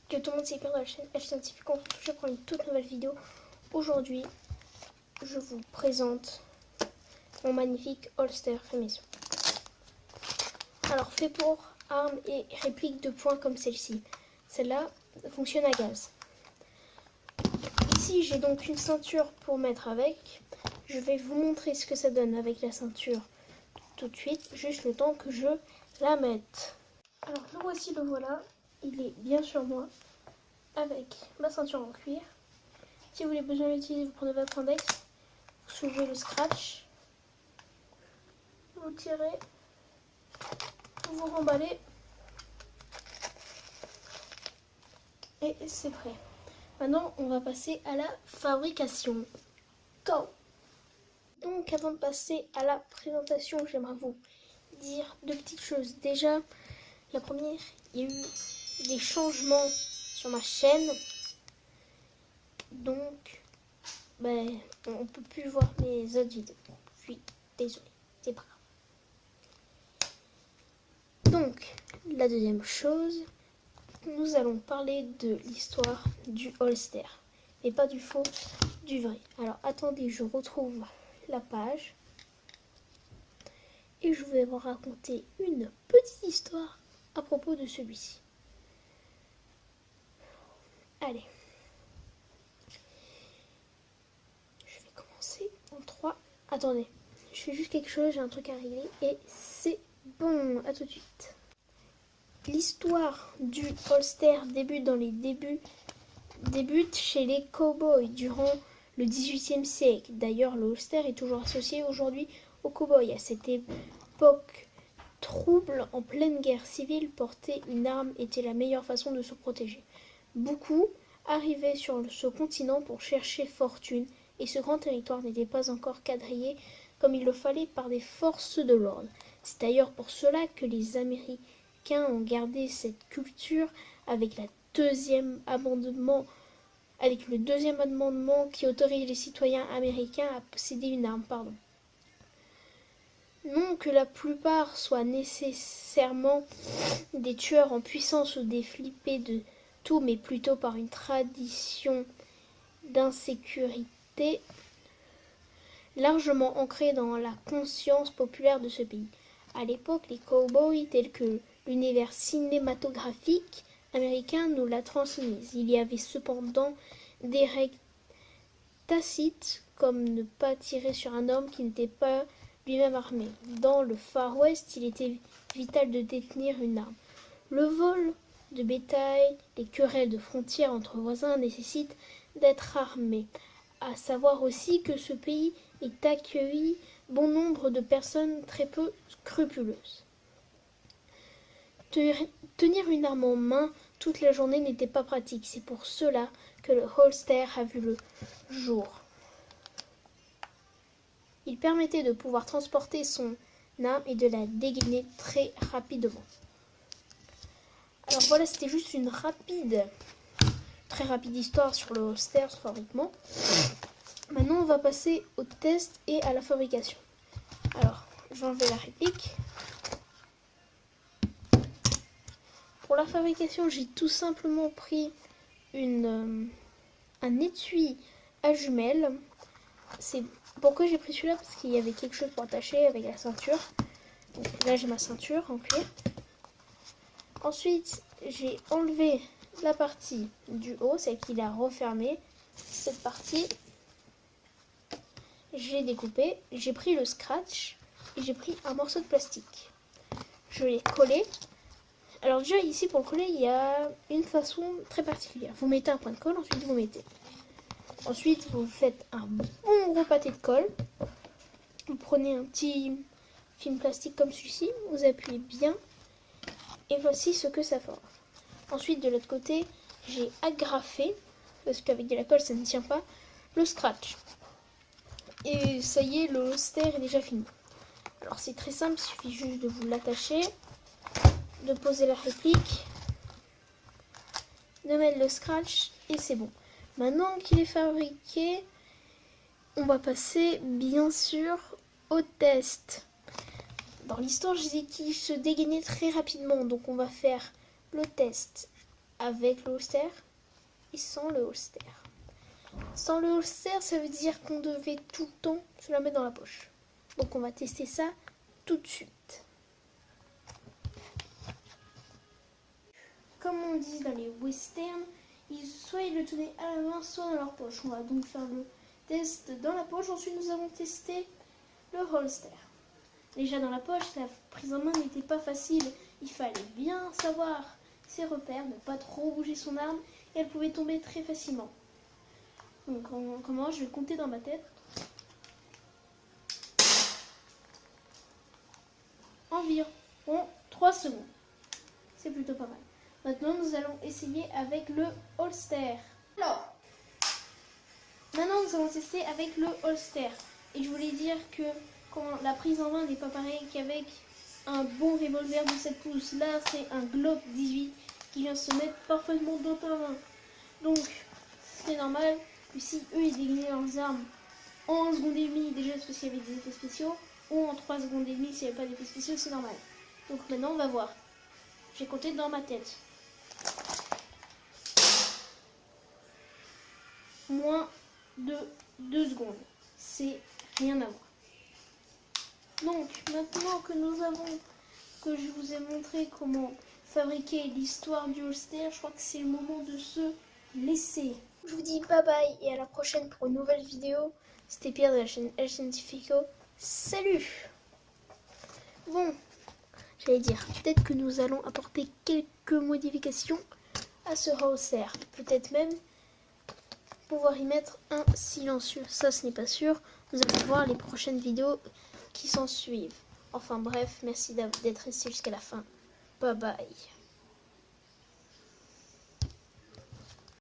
Que tout le monde s'est bien dans la chaîne H Scientifique. On se retrouve pour une toute nouvelle vidéo. Aujourd'hui, je vous présente mon magnifique holster fait maison. Alors, fait pour armes et répliques de poing comme celle-ci. Celle-là fonctionne à gaz. Ici, j'ai donc une ceinture pour mettre avec. Je vais vous montrer ce que ça donne avec la ceinture tout de suite, juste le temps que je la mette. Alors, le voici, le voilà. Il est bien sur moi, avec ma ceinture en cuir. Si vous avez besoin d'utiliser, vous prenez votre index, vous soulevez le scratch, vous tirez, vous remballez et c'est prêt. Maintenant, on va passer à la fabrication. Go! Donc, avant de passer à la présentation, j'aimerais vous dire deux petites choses. Déjà, la première, il y a eu des changements sur ma chaîne. Donc, on peut plus voir mes autres vidéos. Je suis désolée, c'est pas grave. Donc, la deuxième chose, nous allons parler de l'histoire du holster. Mais pas du faux, du vrai. Alors, attendez, je retrouve la page. Et je vais vous raconter une petite histoire à propos de celui-ci. Allez. Je vais commencer en 3. Attendez, je fais juste quelque chose, j'ai un truc à régler et c'est bon, à tout de suite. L'histoire du holster débute chez les cow-boys durant le XVIIIe siècle. D'ailleurs, le holster est toujours associé aujourd'hui aux cow-boys. À cette époque trouble, en pleine guerre civile, porter une arme était la meilleure façon de se protéger. Beaucoup arrivaient sur ce continent pour chercher fortune, et ce grand territoire n'était pas encore quadrillé comme il le fallait par des forces de l'ordre. C'est d'ailleurs pour cela que les Américains ont gardé cette culture avec le deuxième amendement qui autorise les citoyens américains à posséder une arme. Non que la plupart soient nécessairement des tueurs en puissance ou des flippés de tout, mais plutôt par une tradition d'insécurité largement ancrée dans la conscience populaire de ce pays. À l'époque, les cow-boys, tels que l'univers cinématographique américain nous l'a transmise. Il y avait cependant des règles tacites, comme ne pas tirer sur un homme qui n'était pas lui-même armé. Dans le Far West, il était vital de détenir une arme. Le vol de bétail, les querelles de frontières entre voisins nécessitent d'être armé. À savoir aussi que ce pays est accueilli bon nombre de personnes très peu scrupuleuses. Tenir une arme en main toute la journée n'était pas pratique. C'est pour cela que le holster a vu le jour. Il permettait de pouvoir transporter son arme et de la dégainer très rapidement. Alors voilà, c'était juste une très rapide histoire sur le holster, son fabriquement. Maintenant, on va passer au test et à la fabrication. Alors, je vais enlever la réplique. Pour la fabrication, j'ai tout simplement pris un étui à jumelles. Pourquoi j'ai pris celui-là? Parce qu'il y avait quelque chose pour attacher avec la ceinture. Donc là, j'ai ma ceinture en cuir. Ensuite, j'ai enlevé la partie du haut, celle qui l'a refermée. Cette partie, j'ai découpé. J'ai pris le scratch et j'ai pris un morceau de plastique. Je l'ai collé. Alors déjà ici pour le coller, il y a une façon très particulière. Vous mettez un point de colle, ensuite vous mettez. Ensuite, vous faites un bon gros pâté de colle. Vous prenez un petit film plastique comme celui-ci, vous appuyez bien et voici ce que ça forme. Ensuite, de l'autre côté, j'ai agrafé, parce qu'avec de la colle ça ne tient pas, le scratch. Et ça y est, le holster est déjà fini. Alors c'est très simple, il suffit juste de vous l'attacher, de poser la réplique, de mettre le scratch et c'est bon. Maintenant qu'il est fabriqué, on va passer bien sûr au test. Dans l'histoire, je disais qu'il se dégainait très rapidement, donc on va faire le test avec le holster et sans le holster. Sans le holster, ça veut dire qu'on devait tout le temps se la mettre dans la poche. Donc on va tester ça tout de suite. Comme on dit dans les westerns, soit ils le tenaient à la main, soit dans leur poche. On va donc faire le test dans la poche. Ensuite, nous allons tester le holster. Déjà dans la poche, la prise en main n'était pas facile. Il fallait bien savoir ses repères, ne pas trop bouger son arme, et elle pouvait tomber très facilement. Donc comment je vais compter dans ma tête. Environ 3 secondes. C'est plutôt pas mal. Maintenant, nous allons essayer avec le holster. Alors, maintenant nous allons tester avec le holster. Et je voulais dire que la prise en main n'est pas pareille qu'avec un bon revolver de 7 pouces. Là, c'est un Glock 18 qui vient se mettre parfaitement dans ta main. Donc, c'est normal que si eux, ils dégainaient leurs armes en 1 seconde et demie, déjà parce qu'il y avait des effets spéciaux, ou en 3 secondes et demie s'il n'y avait pas d'effets spéciaux, c'est normal. Donc maintenant, on va voir. J'ai compté dans ma tête. Moins de 2 secondes. C'est rien à voir. Donc, maintenant que je vous ai montré comment fabriquer l'histoire du holster, je crois que c'est le moment de se laisser. Je vous dis bye bye et à la prochaine pour une nouvelle vidéo. C'était Pierre de la chaîne El Scientifico. Salut! Bon, j'allais dire, peut-être que nous allons apporter quelques modifications à ce holster. Peut-être même pouvoir y mettre un silencieux. Ça, ce n'est pas sûr. Vous allez voir les prochaines vidéos qui s'en suivent. Enfin bref, merci d'être resté jusqu'à la fin. Bye bye.